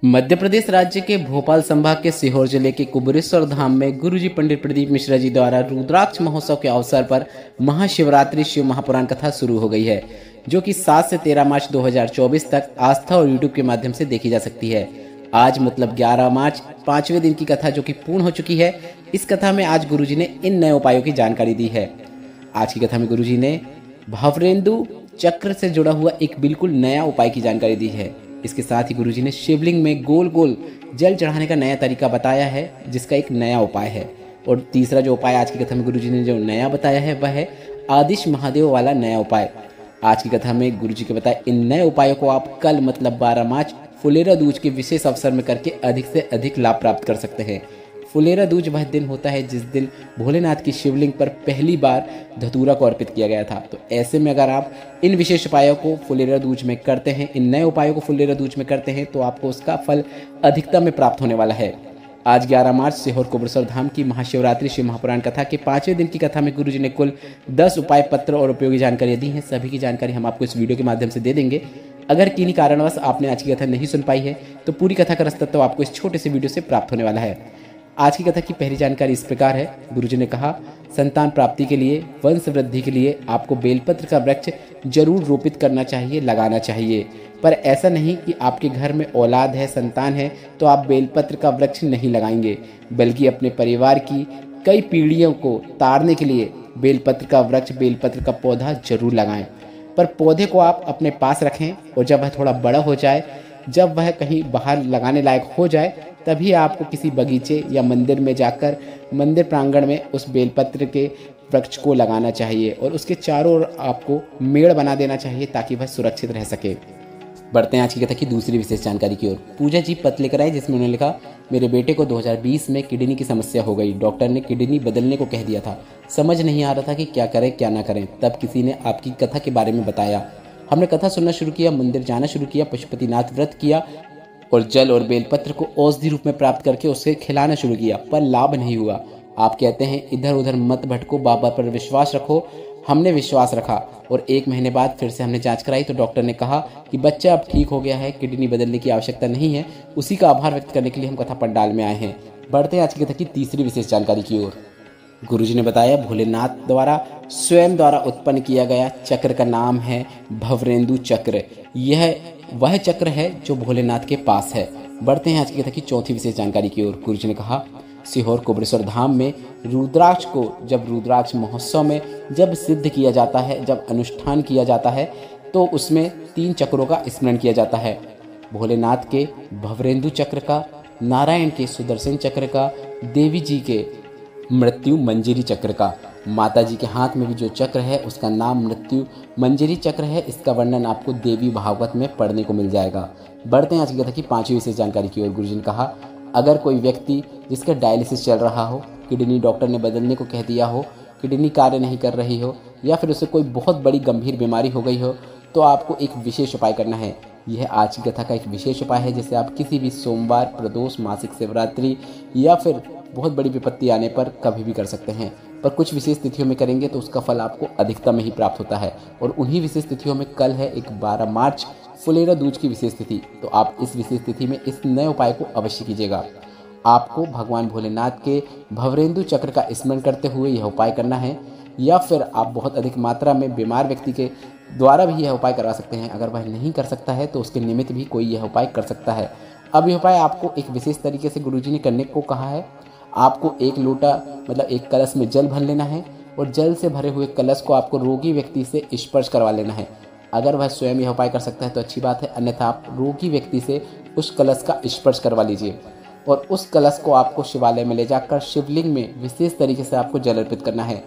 मध्य प्रदेश राज्य के भोपाल संभाग के सीहोर जिले के कुबेरेश्वर धाम में गुरुजी पंडित प्रदीप मिश्रा जी द्वारा रुद्राक्ष महोत्सव के अवसर पर महाशिवरात्रि शिव महापुराण कथा शुरू हो गई है, जो कि 7 से 13 मार्च 2024 तक आस्था और यूट्यूब के माध्यम से देखी जा सकती है। आज मतलब 11 मार्च 5वें दिन की कथा जो कि पूर्ण हो चुकी है। इस कथा में आज गुरुजी ने इन नए उपायों की जानकारी दी है। आज की कथा में गुरुजी ने भवरेंदु चक्र से जुड़ा हुआ एक बिल्कुल नया उपाय की जानकारी दी है। इसके साथ ही गुरुजी ने शिवलिंग में गोल गोल जल चढ़ाने का नया तरीका बताया है, जिसका एक नया उपाय है। और तीसरा जो उपाय आज की कथा में गुरुजी ने जो नया बताया है वह है आदिश महादेव वाला नया उपाय। आज की कथा में गुरुजी के बताए इन नए उपायों को आप कल मतलब 12 मार्च फुलेरा दूज के विशेष अवसर में करके अधिक से अधिक लाभ प्राप्त कर सकते हैं। फुलेरा दूज वह दिन होता है जिस दिन भोलेनाथ की शिवलिंग पर पहली बार धतूरा को अर्पित किया गया था। तो ऐसे में अगर आप इन विशेष उपायों को फुलेरा दूज में करते हैं, इन नए उपायों को फुलेरा दूज में करते हैं, तो आपको उसका फल अधिकतम में प्राप्त होने वाला है। आज 11 मार्च सीहोर कुबेरेश्वर धाम की महाशिवरात्रि शिव महापुराण कथा के 5वें दिन की कथा में गुरुजी ने कुल 10 उपाय पत्र और उपयोगी जानकारियाँ दी हैं। सभी की जानकारी हम आपको इस वीडियो के माध्यम से दे देंगे। अगर किन्हीं कारणवश आपने आज की कथा नहीं सुन पाई है तो पूरी कथा का रसतत्व आपको इस छोटे से वीडियो से प्राप्त होने वाला है। आज की कथा की पहली जानकारी इस प्रकार है। गुरुजी ने कहा, संतान प्राप्ति के लिए, वंश वृद्धि के लिए आपको बेलपत्र का वृक्ष जरूर रोपित करना चाहिए, लगाना चाहिए। पर ऐसा नहीं कि आपके घर में औलाद है, संतान है तो आप बेलपत्र का वृक्ष नहीं लगाएंगे, बल्कि अपने परिवार की कई पीढ़ियों को तारने के लिए बेलपत्र का वृक्ष, बेलपत्र का पौधा जरूर लगाएं। पर पौधे को आप अपने पास रखें और जब वह थोड़ा बड़ा हो जाए, जब वह कहीं बाहर लगाने लायक हो जाए, तभी आपको किसी बगीचे या मंदिर में जाकर मंदिर प्रांगण में उस बेलपत्र के वृक्ष को लगाना चाहिए और उसके चारों ओर आपको मेड़ बना देना चाहिए ताकि वह सुरक्षित रह सके। बढ़ते हैं आज की कथा की दूसरी विशेष जानकारी की ओर। पूजा जी पत्र लेकर आए जिसमें उन्होंने लिखा, मेरे बेटे को 2020 में किडनी की समस्या हो गई। डॉक्टर ने किडनी बदलने को कह दिया था। समझ नहीं आ रहा था कि क्या करें क्या ना करें। तब किसी ने आपकी कथा के बारे में बताया। हमने कथा सुनना शुरू किया, मंदिर जाना शुरू किया, पशुपतिनाथ व्रत किया और जल और बेलपत्र को औषधि रूप में प्राप्त करके उसे खिलाना शुरू किया, पर लाभ नहीं हुआ। आप कहते हैं इधर उधर मत भटको, बाबा पर विश्वास रखो। हमने विश्वास रखा और 1 महीने बाद फिर से हमने जांच कराई तो डॉक्टर ने कहा कि बच्चा अब ठीक हो गया है, किडनी बदलने की आवश्यकता नहीं है। उसी का आभार व्यक्त करने के लिए हम कथा पंडाल में आए हैं। बढ़ते हैं आज की कथा की तीसरी विशेष जानकारी की ओर। गुरुजी ने बताया, भोलेनाथ द्वारा स्वयं द्वारा उत्पन्न किया गया चक्र का नाम है भवरेंदु चक्र। यह वह चक्र है जो भोलेनाथ के पास है। बढ़ते हैं आज की कथा की चौथी विशेष जानकारी की ओर। गुरुजी ने कहा, सीहोर कुबेरेश्वर धाम में रुद्राक्ष को जब रुद्राक्ष महोत्सव में जब सिद्ध किया जाता है, जब अनुष्ठान किया जाता है, तो उसमें 3 चक्रों का स्मरण किया जाता है। भोलेनाथ के भवरेंदु चक्र का, नारायण के सुदर्शन चक्र का, देवी जी के मृत्यु मंजरी चक्र का। माता जी के हाथ में भी जो चक्र है उसका नाम मृत्यु मंजरी चक्र है। इसका वर्णन आपको देवी भागवत में पढ़ने को मिल जाएगा। बढ़ते हैं आज की कथा की 5वीं विशेष जानकारी की ओर। गुरुजी ने कहा, अगर कोई व्यक्ति जिसका डायलिसिस चल रहा हो, किडनी डॉक्टर ने बदलने को कह दिया हो, किडनी कार्य नहीं कर रही हो या फिर उसे कोई बहुत बड़ी गंभीर बीमारी हो गई हो, तो आपको एक विशेष उपाय करना है। यह आज की कथा का एक विशेष उपाय है जिसे आप किसी भी सोमवार, प्रदोष, मासिक शिवरात्रि या फिर बहुत बड़ी विपत्ति आने पर कभी भी कर सकते हैं। पर कुछ विशेष तिथियों में करेंगे तो उसका फल आपको अधिकतम में ही प्राप्त होता है और उन्हीं विशेष तिथियों में कल है एक 12 मार्च फुलेरा दूज की विशेष तिथि। तो आप इस विशेष तिथि में इस नए उपाय को अवश्य कीजिएगा। आपको भगवान भोलेनाथ के भवरेंदु चक्र का स्मरण करते हुए यह उपाय करना है, या फिर आप बहुत अधिक मात्रा में बीमार व्यक्ति के द्वारा भी यह उपाय करवा सकते हैं। अगर वह नहीं कर सकता है तो उसके निमित्त भी कोई यह उपाय कर सकता है। अब यह उपाय आपको एक विशेष तरीके से गुरुजी ने करने को कहा है। आपको 1 लोटा मतलब 1 कलश में जल भर लेना है और जल से भरे हुए कलश को आपको रोगी व्यक्ति से स्पर्श करवा लेना है। अगर वह स्वयं यह उपाय कर सकता है तो अच्छी बात है, अन्यथा आप रोगी व्यक्ति से उस कलश का स्पर्श करवा लीजिए और उस कलश को आपको शिवालय में ले जाकर शिवलिंग में विशेष तरीके से आपको जल अर्पित करना है।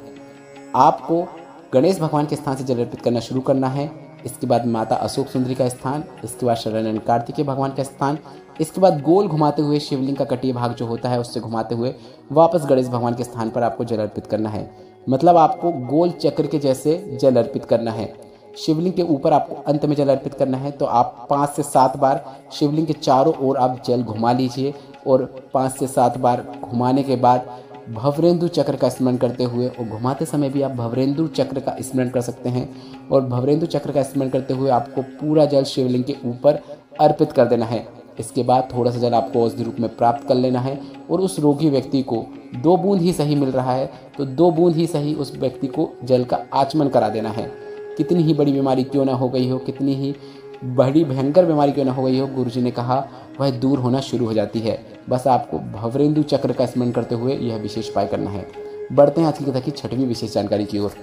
आपको गणेश भगवान के स्थान से जल अर्पित करना शुरू करना है। इसके बाद माता अशोक सुंदरी का स्थान, इसके बाद शरण कार्तिकेय भगवान का स्थान, इसके बाद गोल घुमाते हुए शिवलिंग का कटीय भाग जो होता है उससे घुमाते हुए वापस गणेश भगवान के स्थान पर आपको जल अर्पित करना है। मतलब आपको गोल चक्र के जैसे जल अर्पित करना है। शिवलिंग के ऊपर आपको अंत में जल अर्पित करना है। तो आप 5 से 7 बार शिवलिंग के चारों ओर आप जल घुमा लीजिए और 5 से 7 बार घुमाने के बाद भवरेंदु चक्र का स्मरण करते हुए, और घुमाते समय भी आप भवरेंदु चक्र का स्मरण कर सकते हैं, और भवरेंदु चक्र का स्मरण करते हुए आपको पूरा जल शिवलिंग के ऊपर अर्पित कर देना है। इसके बाद थोड़ा सा जल आपको औषधि रूप में प्राप्त कर लेना है और उस रोगी व्यक्ति को 2 बूंद ही सही मिल रहा है तो 2 बूंद ही सही उस व्यक्ति को जल का आचमन करा देना है। कितनी ही बड़ी बीमारी क्यों ना हो गई हो, कितनी ही बड़ी भयंकर बीमारी क्यों ना हो गई हो, गुरुजी ने कहा वह दूर होना शुरू हो जाती है। बस आपको भवरेंदु चक्र का स्मरण करते हुए यह विशेष उपाय करना है। बढ़ते हैं आज की कथा की 6वीं विशेष जानकारी की ओर।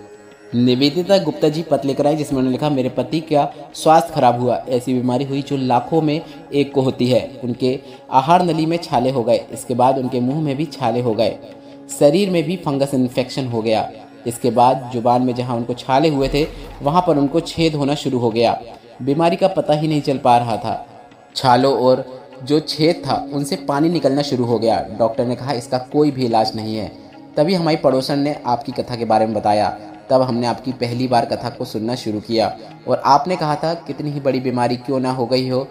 निवेदिता गुप्ता जी पत्र लेकर आई जिसमें उन्होंने लिखा, मेरे पति का स्वास्थ्य खराब हुआ। ऐसी बीमारी हुई जो लाखों में एक को होती है। उनके आहार नली में छाले हो गए, इसके बाद उनके मुंह में भी छाले हो गए, शरीर में भी फंगस इन्फेक्शन हो गया। इसके बाद जुबान में जहां उनको छाले हुए थे वहां पर उनको छेद होना शुरू हो गया। बीमारी का पता ही नहीं चल पा रहा था। छालों और जो छेद था उनसे पानी निकलना शुरू हो गया। डॉक्टर ने कहा इसका कोई भी इलाज नहीं है। तभी हमारी पड़ोसन ने आपकी कथा के बारे में बताया। तब हमने आपकी पहली बार कथा को सुनना शुरू किया और आपने कहा था कितनी ही बड़ी बीमारी क्यों ना हो गई हो,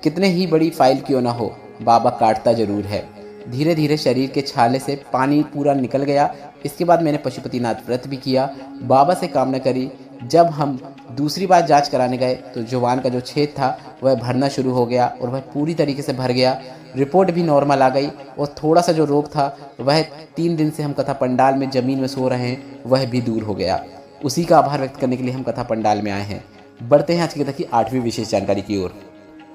कितने ही बड़ी फाइल क्यों ना हो, बाबा काटता जरूर है। धीरे धीरे शरीर के छाले से पानी पूरा निकल गया। इसके बाद मैंने पशुपतिनाथ व्रत भी किया, बाबा से कामना करी। जब हम दूसरी बार जांच कराने गए तो जुबान का जो छेद था वह भरना शुरू हो गया और वह पूरी तरीके से भर गया। रिपोर्ट भी नॉर्मल आ गई और थोड़ा सा जो रोग था वह 3 दिन से हम कथा पंडाल में ज़मीन में सो रहे हैं वह भी दूर हो गया। उसी का आभार व्यक्त करने के लिए हम कथा पंडाल में आए हैं। बढ़ते हैं आज की कथा की 8वीं विशेष जानकारी की ओर।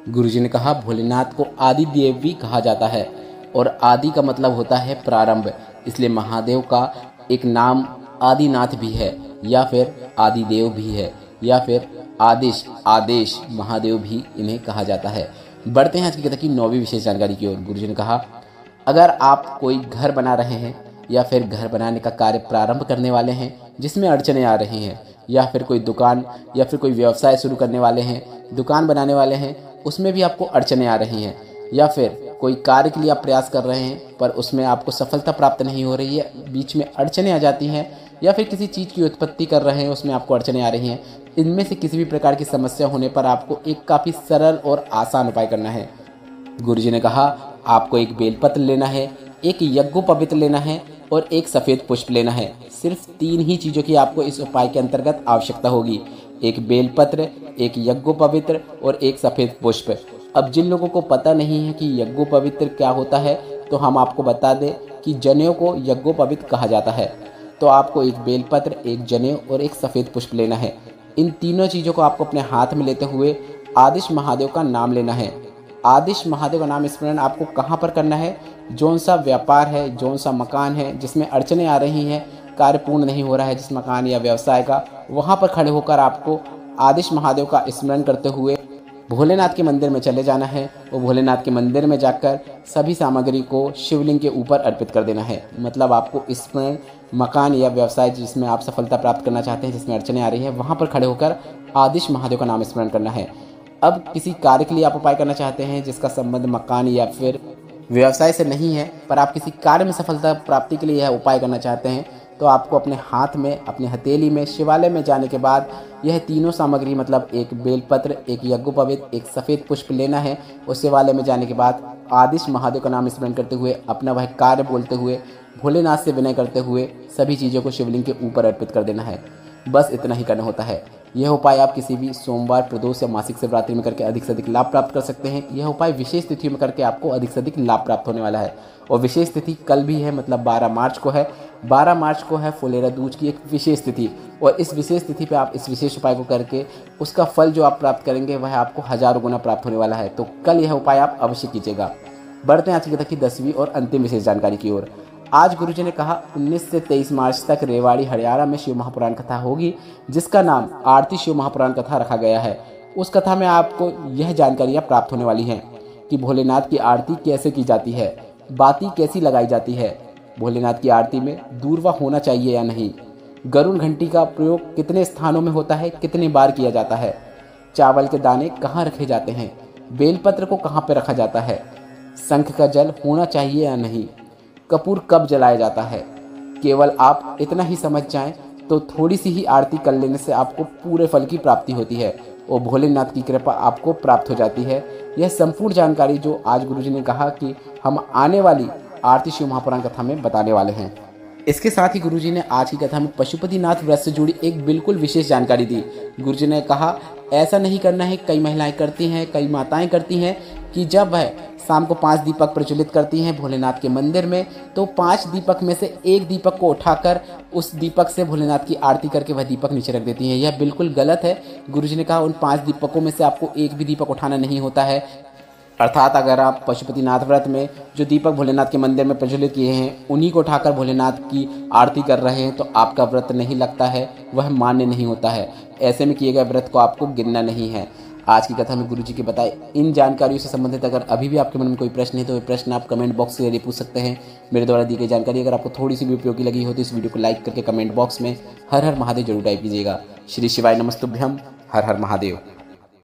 गुरुजी ने कहा भोलेनाथ को आदि देव भी कहा जाता है और आदि का मतलब होता है प्रारंभ, इसलिए महादेव का एक नाम आदिनाथ भी है या फिर आदिदेव भी है या फिर आदेश महादेव भी इन्हें कहा जाता है। बढ़ते हैं आज की कथा की 9वीं विशेष जानकारी की ओर। गुरुजी ने कहा अगर आप कोई घर बना रहे हैं या फिर घर बनाने का कार्य प्रारंभ करने वाले हैं जिसमें अड़चने आ रही हैं, या फिर कोई दुकान या फिर कोई व्यवसाय शुरू करने वाले हैं, दुकान बनाने वाले हैं, उसमें भी आपको अड़चने आ रही हैं, या फिर कोई कार्य के लिए आप प्रयास कर रहे हैं पर उसमें आपको सफलता प्राप्त नहीं हो रही है, बीच में अड़चने आ जाती हैं, या फिर किसी चीज़ की उत्पत्ति कर रहे हैं उसमें आपको अड़चने आ रही हैं, इनमें से किसी भी प्रकार की समस्या होने पर आपको एक काफ़ी सरल और आसान उपाय करना है। गुरुजी ने कहा आपको एक बेलपत्र लेना है, एक यज्ञोपवीत लेना है और एक सफ़ेद पुष्प लेना है। सिर्फ 3 ही चीज़ों की आपको इस उपाय के अंतर्गत आवश्यकता होगी, एक बेलपत्र, एक यज्ञोपवीत और एक सफ़ेद पुष्प। अब जिन लोगों को पता नहीं है कि यज्ञोपवीत क्या होता है तो हम आपको बता दें कि जनेऊ को यज्ञोपवीत कहा जाता है। तो आपको एक बेलपत्र, एक जनेऊ और एक सफ़ेद पुष्प लेना है। इन तीनों चीज़ों को आपको अपने हाथ में लेते हुए आदिश महादेव का नाम लेना है। आदिश महादेव का नाम स्मरण आपको कहाँ पर करना है, जौन सा व्यापार है, जौन सा मकान है जिसमें अड़चने आ रही हैं, कार्य पूर्ण नहीं हो रहा है जिस मकान या व्यवसाय का, वहाँ पर खड़े होकर आपको आदिश महादेव का स्मरण करते हुए भोलेनाथ के मंदिर में चले जाना है। वो भोलेनाथ के मंदिर में जाकर सभी सामग्री को शिवलिंग के ऊपर अर्पित कर देना है। मतलब आपको स्मरण मकान या व्यवसाय जिसमें आप सफलता प्राप्त करना चाहते हैं, जिसमें अड़चने आ रही है, वहाँ पर खड़े होकर आदिश महादेव का नाम स्मरण करना है। अब किसी कार्य के लिए आप उपाय करना चाहते हैं जिसका संबंध मकान या फिर व्यवसाय से नहीं है, पर आप किसी कार्य में सफलता प्राप्ति के लिए यह उपाय करना चाहते हैं, तो आपको अपने हाथ में, अपने हथेली में, शिवालय में जाने के बाद यह तीनों सामग्री मतलब एक बेलपत्र, एक यज्ञोपवीत, एक सफ़ेद पुष्प लेना है। उस शिवालय में जाने के बाद आदिश महादेव का नाम स्मरण करते हुए, अपना वह कार्य बोलते हुए, भोलेनाथ से विनय करते हुए सभी चीज़ों को शिवलिंग के ऊपर अर्पित कर देना है। बस इतना ही करना होता है। यह उपाय आप किसी भी सोमवार, प्रदोष या मासिक शिवरात्रि में करके अधिक से अधिक लाभ प्राप्त कर सकते हैं। यह उपाय विशेष तिथि में करके आपको अधिक से अधिक लाभ प्राप्त होने वाला है और विशेष तिथि कल भी है, मतलब 12 मार्च को है। 12 मार्च को है फुलेरा दूज की एक विशेष तिथि और इस विशेष तिथि पे आप इस विशेष उपाय को करके उसका फल जो आप प्राप्त करेंगे वह आपको हजारों गुना प्राप्त होने वाला है। तो कल यह उपाय आप अवश्य कीजिएगा। बढ़ते हैं आज की कथा की 10वीं और अंतिम विशेष जानकारी की ओर। आज गुरुजी ने कहा 19 से 23 मार्च तक रेवाड़ी हरियाणा में शिव महापुराण कथा होगी, जिसका नाम आरती शिव महापुराण कथा रखा गया है। उस कथा में आपको यह जानकारियाँ प्राप्त होने वाली हैं कि भोलेनाथ की आरती कैसे की जाती है, बाती कैसी लगाई जाती है, भोलेनाथ की आरती में दूरवा होना चाहिए या नहीं, गरुड़ घंटी का प्रयोग कितने स्थानों में होता है, कितने बार किया जाता है, चावल के दाने कहाँ रखे जाते हैं, बेलपत्र को कहाँ पर रखा जाता है, शंख का जल होना चाहिए या नहीं, कपूर कब जलाया जाता है। केवल आप इतना ही समझ जाएं तो थोड़ी सी ही आरती कर लेने से आपको पूरे फल की प्राप्ति होती है और भोलेनाथ की कृपा आपको प्राप्त हो जाती है। यह संपूर्ण जानकारी जो आज गुरुजी ने कहा कि हम आने वाली आरती शिव महापुराण कथा में बताने वाले हैं। इसके साथ ही गुरुजी ने आज की कथा में पशुपतिनाथ व्रत से जुड़ी एक बिल्कुल विशेष जानकारी दी। गुरुजी ने कहा ऐसा नहीं करना है, कई महिलाएं करती हैं, कई माताएं करती हैं कि जब वह शाम को 5 दीपक प्रज्वलित करती हैं भोलेनाथ के मंदिर में, तो 5 दीपक में से एक दीपक को उठाकर उस दीपक से भोलेनाथ की आरती करके वह दीपक नीचे रख देती हैं। यह बिल्कुल गलत है। गुरुजी ने कहा उन 5 दीपकों में से आपको एक भी दीपक उठाना नहीं होता है। अर्थात अगर आप पशुपतिनाथ व्रत में जो दीपक भोलेनाथ के मंदिर में प्रज्वलित किए हैं उन्हीं को उठाकर भोलेनाथ की आरती कर रहे हैं तो आपका व्रत नहीं लगता है, वह मान्य नहीं होता है। ऐसे में किए गए व्रत को आपको गिनना नहीं है। आज की कथा में गुरुजी के बताए इन जानकारियों से संबंधित अगर अभी भी आपके मन में कोई प्रश्न है तो ये प्रश्न आप कमेंट बॉक्स के जरिए पूछ सकते हैं। मेरे द्वारा दी गई जानकारी अगर आपको थोड़ी सी भी उपयोगी लगी हो तो इस वीडियो को लाइक करके कमेंट बॉक्स में हर हर महादेव जरूर टाइप कीजिएगा। श्री शिवाय नमस्तुभ्यम। हर हर महादेव।